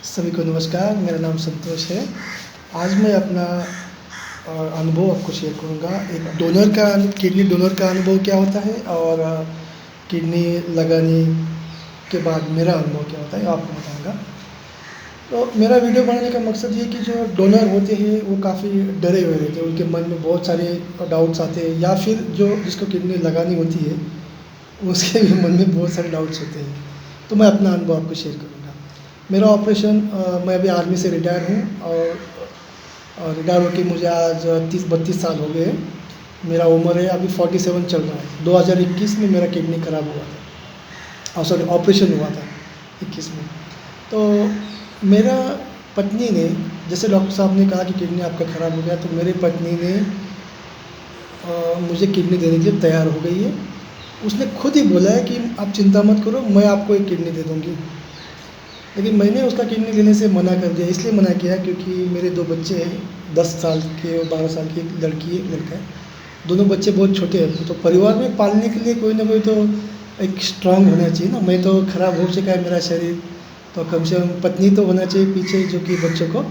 सभी को नमस्कार, मेरा नाम संतोष है। आज मैं अपना अनुभव आपको शेयर करूँगा। एक डोनर का किडनी डोनर का अनुभव क्या होता है और किडनी लगाने के बाद मेरा अनुभव क्या होता है आपको बताऊँगा। तो मेरा वीडियो बनाने का मकसद ये है कि जो डोनर होते हैं वो काफ़ी डरे हुए रहते हैं, उनके मन में बहुत सारे डाउट्स आते हैं, या फिर जो जिसको किडनी लगानी होती है उसके भी मन में बहुत सारे डाउट्स होते हैं। तो मैं अपना अनुभव आपको शेयर करूँगा। मेरा ऑपरेशन मैं अभी आर्मी से रिटायर हूँ और रिटायर होके मुझे आज 30-32 साल हो गए हैं। मेरा उम्र है अभी 47 चल रहा है। 2021 में मेरा किडनी खराब हुआ था, सॉरी ऑपरेशन हुआ था 21 में। तो मेरा पत्नी ने, जैसे डॉक्टर साहब ने कहा कि किडनी आपका ख़राब हो गया, तो मेरी पत्नी ने मुझे किडनी देने के लिए तैयार हो गई है। उसने खुद ही बोला है कि आप चिंता मत करो, मैं आपको एक किडनी दे दूँगी। लेकिन मैंने उसका किडनी लेने से मना कर दिया। इसलिए मना किया क्योंकि मेरे 2 बच्चे हैं, 10 साल के और 12 साल की, एक लड़की है एक लड़का है। दोनों बच्चे बहुत छोटे हैं, तो परिवार में पालने के लिए कोई ना कोई तो एक स्ट्रांग होना चाहिए ना। मैं तो खराब हो चुका है मेरा शरीर, तो कम से कम पत्नी तो होना चाहिए पीछे जो कि बच्चों को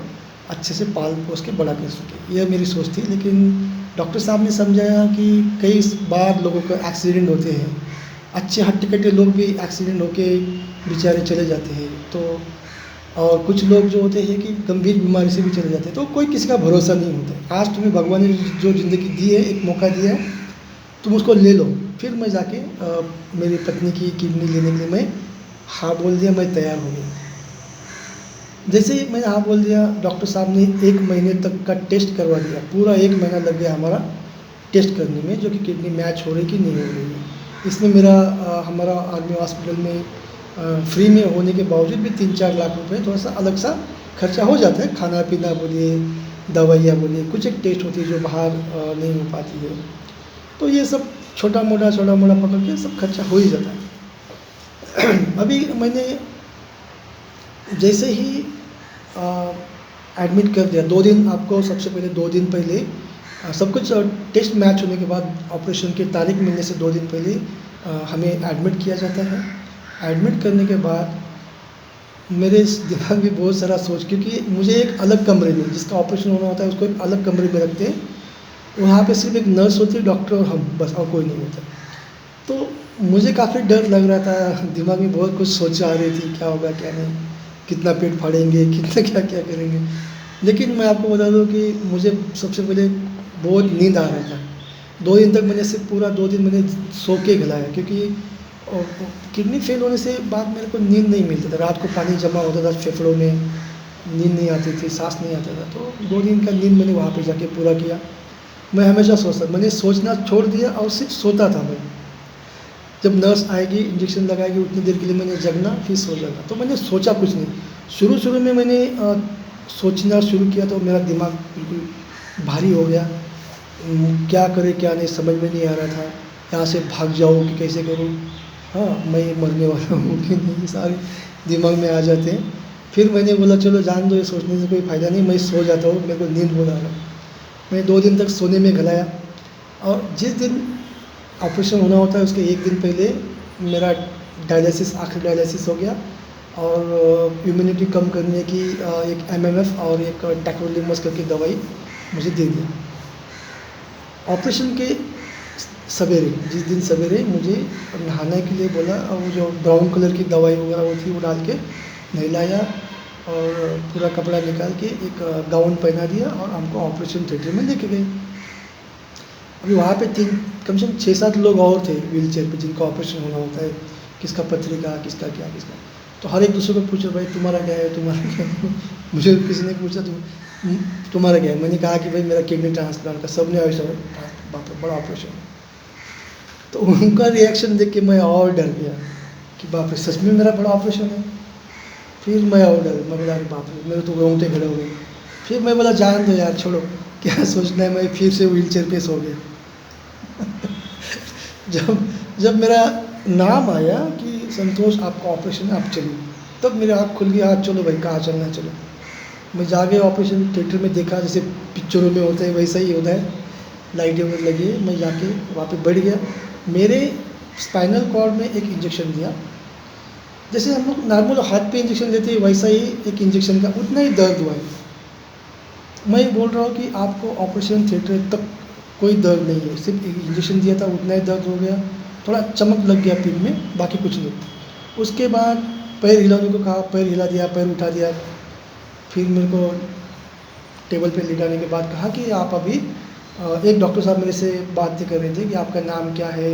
अच्छे से पाल पोस के बड़ा कर सके। यह मेरी सोच थी। लेकिन डॉक्टर साहब ने समझाया कि कई बार लोगों को एक्सीडेंट होते हैं, अच्छे हट्टे-कट्टे लोग भी एक्सीडेंट होके बेचारे चले जाते हैं। तो और कुछ लोग जो होते हैं कि गंभीर बीमारी से भी चले जाते हैं। तो कोई किसी का भरोसा नहीं होता है। आज तुम्हें भगवान ने जो ज़िंदगी दी है, एक मौका दिया है, तुम उसको ले लो। फिर मैं जाके मेरी पत्नी की किडनी लेने के लिए मैं हाँ बोल दिया, मैं तैयार हो गया। जैसे ही मैंने हाँ बोल दिया, डॉक्टर साहब ने 1 महीने तक का टेस्ट करवा दिया। पूरा 1 महीना लग गया हमारा टेस्ट करने में, जो कि किडनी मैच हो रही कि नहीं हो रही है। इसमें मेरा हमारा आर्मी हॉस्पिटल में फ्री में होने के बावजूद भी 3-4 लाख रुपए थोड़ा सा अलग सा खर्चा हो जाता है। खाना पीना बोलिए, दवाइयाँ बोलिए, कुछ एक टेस्ट होती है जो बाहर नहीं हो पाती है। तो ये सब छोटा मोटा पकड़ के सब खर्चा हो ही जाता है। अभी मैंने जैसे ही एडमिट कर दिया, 2 दिन आपको, सबसे पहले 2 दिन पहले सब कुछ टेस्ट मैच होने के बाद ऑपरेशन की तारीख मिलने से 2 दिन पहले हमें एडमिट किया जाता है। एडमिट करने के बाद मेरे इस दिमाग में बहुत सारा सोच, क्योंकि मुझे एक अलग कमरे में, जिसका ऑपरेशन होना होता है उसको एक अलग कमरे में रखते हैं। वहाँ पे सिर्फ एक नर्स होती है, डॉक्टर और हम, बस, और कोई नहीं होता। तो मुझे काफ़ी डर लग रहा था, दिमाग में बहुत कुछ सोच आ रही थी, क्या होगा क्या नहीं, कितना पेट फाड़ेंगे, कितना क्या क्या करेंगे। लेकिन मैं आपको बता दूं कि मुझे सबसे पहले बहुत नींद आ रहा था। 2 दिन तक मैंने सिर्फ पूरा 2 दिन मैंने सो के खिलाया, क्योंकि किडनी फेल होने से बाद मेरे को नींद नहीं मिलता था। रात को पानी जमा होता था फेफड़ों में, नींद नहीं आती थी, सांस नहीं आता था। तो 2 दिन का नींद मैंने वहाँ पे जाके पूरा किया। मैं हमेशा सोचता, मैंने सोचना छोड़ दिया और सिर्फ सोता था मैं। जब नर्स आएगी, इंजेक्शन लगाएगी, उतनी देर के लिए मैंने जगना, फिर सो जाना। तो मैंने सोचा कुछ नहीं। शुरू में मैंने सोचना शुरू किया तो मेरा दिमाग बिल्कुल भारी हो गया। क्या करें क्या नहीं समझ में नहीं आ रहा था। यहाँ से भाग जाऊँ कि कैसे करूँ, हाँ मैं मरने वाला हूँ कि नहीं, सारे दिमाग में आ जाते हैं। फिर मैंने बोला चलो जान दो, ये सोचने से कोई फ़ायदा नहीं, मैं सो जाता हूँ, मेरे को नींद बहुत आ रहा है। मैं 2 दिन तक सोने में गलाया। और जिस दिन ऑपरेशन होना होता है उसके 1 दिन पहले मेरा डायलिसिस, आखिरी डायलिसिस हो गया। और इम्यूनिटी कम करने की एक एमएमएफ और एक टैक्रोलिमस करके दवाई मुझे दे दी। ऑपरेशन के सवेरे, जिस दिन सवेरे मुझे नहाने के लिए बोला, और वो जो ब्राउन कलर की दवाई वगैरह वो थी वो डाल के नहलाया और पूरा कपड़ा निकाल के एक गाउन पहना दिया और हमको ऑपरेशन थिएटर में लेके गए। अभी वहाँ पे कम से कम 6-7 लोग और थे व्हील चेयर पर, जिनका ऑपरेशन होना होता है, किसका पथरी का, किसका क्या, किसका। तो हर एक दूसरे को पूछो, भाई तुम्हारा क्या है, तुम्हारा क्या है। मुझे किसी ने पूछा तुम्हारा क्या है, मैंने कहा कि भाई मेरा किडनी ट्रांसप्लांट का। सब ने ऐसा, बाप रे बड़ा ऑपरेशन है। तो उनका रिएक्शन देख के मैं और डर गया कि बाप रे सच में मेरा बड़ा ऑपरेशन है। फिर मैं और डर, मैं बोला अरे बाप रे, मेरे तो रोंगटे खड़े हो गए। फिर मैं बोला जान दो यार, छोड़ो, क्या सोचना है। मैं फिर से व्हील चेयर पे सो गया। जब जब मेरा नाम आया कि संतोष आपका ऑपरेशन है, आप चलिए, तब मेरी आँख खुल गई। आज चलो भाई, कहाँ चलना है, चलो। मैं जाके ऑपरेशन थिएटर में देखा, जैसे पिक्चरों में होता है वैसा ही होता है, लाइटें वगैरह लगी है। मैं जाके वहाँ पे बैठ गया। मेरे स्पाइनल कॉर्ड में एक इंजेक्शन दिया जैसे हम लोग नॉर्मल हाथ पे इंजेक्शन लेते हैं वैसा ही एक इंजेक्शन का उतना ही दर्द हुआ है। मैं ये बोल रहा हूँ कि आपको ऑपरेशन थिएटर तक कोई दर्द नहीं है, सिर्फ एक इंजेक्शन दिया था उतना ही दर्द हो गया, थोड़ा चमक लग गया पीठ में, बाकी कुछ नहीं। उसके बाद पैर हिलाने को कहा, पैर हिला दिया, पैर उठा दिया। फिर मेरे को टेबल पे लिटाने के बाद कहा कि आप अभी एक डॉक्टर साहब मेरे से बात कर रहे थे कि आपका नाम क्या है,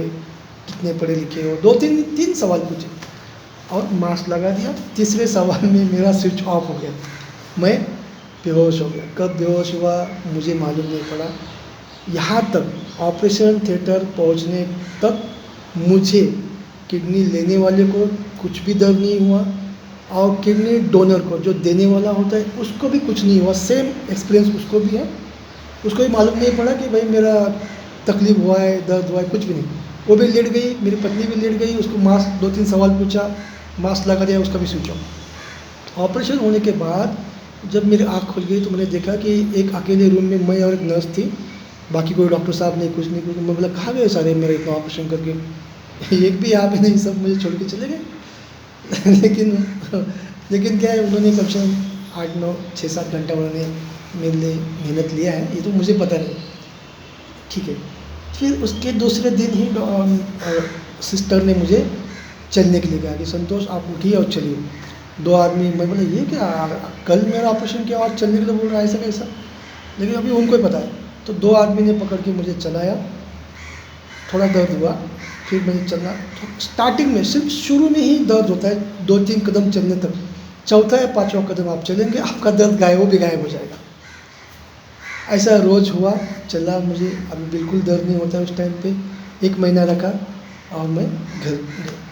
कितने पढ़े लिखे हो, दो तीन तीन सवाल पूछे और मास्क लगा दिया। तीसरे सवाल में मेरा स्विच ऑफ हो गया, मैं बेहोश हो गया। कब बेहोश हुआ मुझे मालूम नहीं पड़ा। यहाँ तक ऑपरेशन थिएटर पहुँचने तक मुझे किडनी लेने वाले को कुछ भी दर्द नहीं हुआ और किडनी डोनर को जो देने वाला होता है उसको भी कुछ नहीं हुआ। सेम एक्सपीरियंस उसको भी है, उसको भी मालूम नहीं पड़ा कि भाई मेरा तकलीफ़ हुआ है, दर्द हुआ है, कुछ भी नहीं। वो भी लेट गई, मेरी पत्नी भी लेट गई, उसको मास्क दो तीन सवाल पूछा, मास्क लगा दिया, उसका भी स्विच ऑफ। ऑपरेशन होने के बाद जब मेरी आँख खुल गई तो मैंने देखा कि एक अकेले रूम में मैं और एक नर्स थी, बाकी कोई डॉक्टर साहब नहीं, कुछ नहीं कुछ। मैं बोला कहाँ गए सारे मेरे इतना ऑपरेशन करके एक भी यहाँ पे नहीं, सब मुझे छोड़ के चले गए। लेकिन क्या है, उन्होंने कम से कम 8-9 6-7 घंटा उन्होंने मेरे लिए मेहनत लिया है, ये तो मुझे पता नहीं। ठीक है, फिर उसके दूसरे दिन ही सिस्टर ने मुझे चलने के लिए कहा कि संतोष आप उठिए और चलिए। दो आदमी, मैं बोला ये क्या, कल मेरा ऑपरेशन किया और चलने के लिए बोल रहा है, ऐसा कैसा। लेकिन अभी उनको ही पता है। तो दो आदमी ने पकड़ के मुझे चलाया, थोड़ा दर्द हुआ, फिर मैंने चलना। तो स्टार्टिंग में सिर्फ शुरू में ही दर्द होता है 2-3 कदम चलने तक, चौथा या पाँचवा कदम आप चलेंगे आपका दर्द गायब हो भी गायब हो जाएगा। ऐसा रोज़ हुआ, चला मुझे, अभी बिल्कुल दर्द नहीं होता है उस टाइम पे। 1 महीना रखा और मैं घर गया।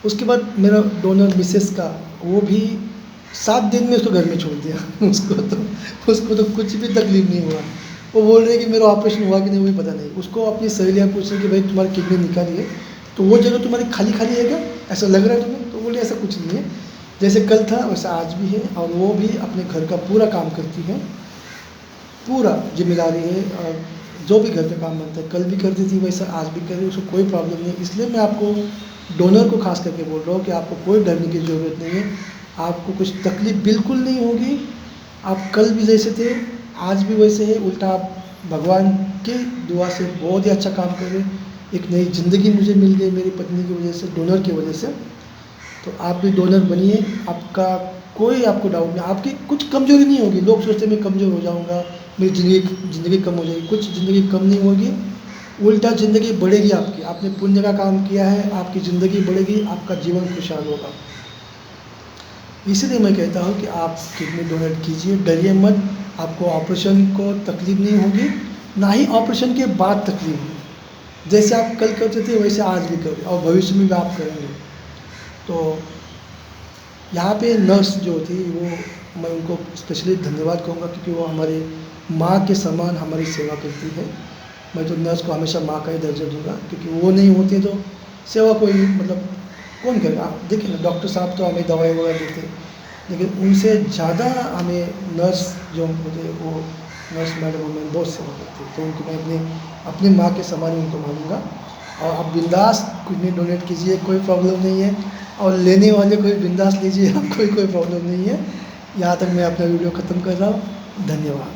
उसके बाद मेरा डोनर मिसेस का, वो भी 7 दिन में उसको घर में छोड़ दिया। उसको तो कुछ भी तकलीफ़ नहीं हुआ। वो बोल रहे कि मेरा ऑपरेशन हुआ कि नहीं वो भी पता नहीं। उसको अपनी सहेलियाँ पूछ रही कि भाई तुम्हारी किडनी निकाली है तो वो जगह तुम्हारी खाली खाली है क्या, ऐसा लग रहा है तुम्हें? तो बोले ऐसा कुछ नहीं है, जैसे कल था वैसा आज भी है। और वो भी अपने घर का पूरा काम करती है, पूरा जिम्मेदारी है। और जो भी घर का काम बनता है, कल भी करती थी वैसा आज भी कर रही है, उसको कोई प्रॉब्लम नहीं है। इसलिए मैं आपको डोनर को खास करके बोल रहा हूँ कि आपको कोई डरने की ज़रूरत नहीं है, आपको कुछ तकलीफ़ बिल्कुल नहीं होगी। आप कल भी जैसे थे आज भी वैसे है, उल्टा आप भगवान की दुआ से बहुत ही अच्छा काम कर रहे हैं। एक नई ज़िंदगी मुझे मिल गई मेरी पत्नी की वजह से, डोनर की वजह से। तो आप भी डोनर बनिए, आपका कोई आपको डाउट नहीं, आपकी कुछ कमज़ोरी नहीं होगी। लोग सोचते मैं कमज़ोर हो जाऊँगा, मेरी ज़िंदगी कम हो जाएगी, कुछ ज़िंदगी कम नहीं होगी, उल्टा ज़िंदगी बढ़ेगी आपकी। आपने पुण्य का काम किया है, आपकी ज़िंदगी बढ़ेगी, आपका जीवन खुशहाल होगा। इसीलिए मैं कहता हूँ कि आप किडनी डोनेट कीजिए, डरिए मत। आपको ऑपरेशन को तकलीफ़ नहीं होगी, ना ही ऑपरेशन के बाद तकलीफ होगी। जैसे आप कल करते थे वैसे आज भी करें और भविष्य में भी आप करेंगे। तो यहाँ पे नर्स जो थी वो, मैं उनको स्पेशली धन्यवाद कहूँगा क्योंकि वो हमारे माँ के समान हमारी सेवा करती है। मैं तो नर्स को हमेशा माँ का ही दर्जा दूँगा, क्योंकि वो नहीं होती तो सेवा कोई मतलब कौन करेगा। देखिए ना, डॉक्टर साहब तो हमें दवाई वगैरह देते हैं, लेकिन उनसे ज़्यादा हमें नर्स जो मुझे वो नर्स मैडम हमें बहुत सेवा करती है। तो उनको मैं अपनी माँ के समान ही उनको मानूँगा। और आप बिंदास किडनी डोनेट कीजिए, कोई प्रॉब्लम नहीं है। और लेने वाले कोई बिंदास लीजिए, कोई प्रॉब्लम नहीं है। यहाँ तक मैं अपना वीडियो ख़त्म कर रहा हूँ। धन्यवाद।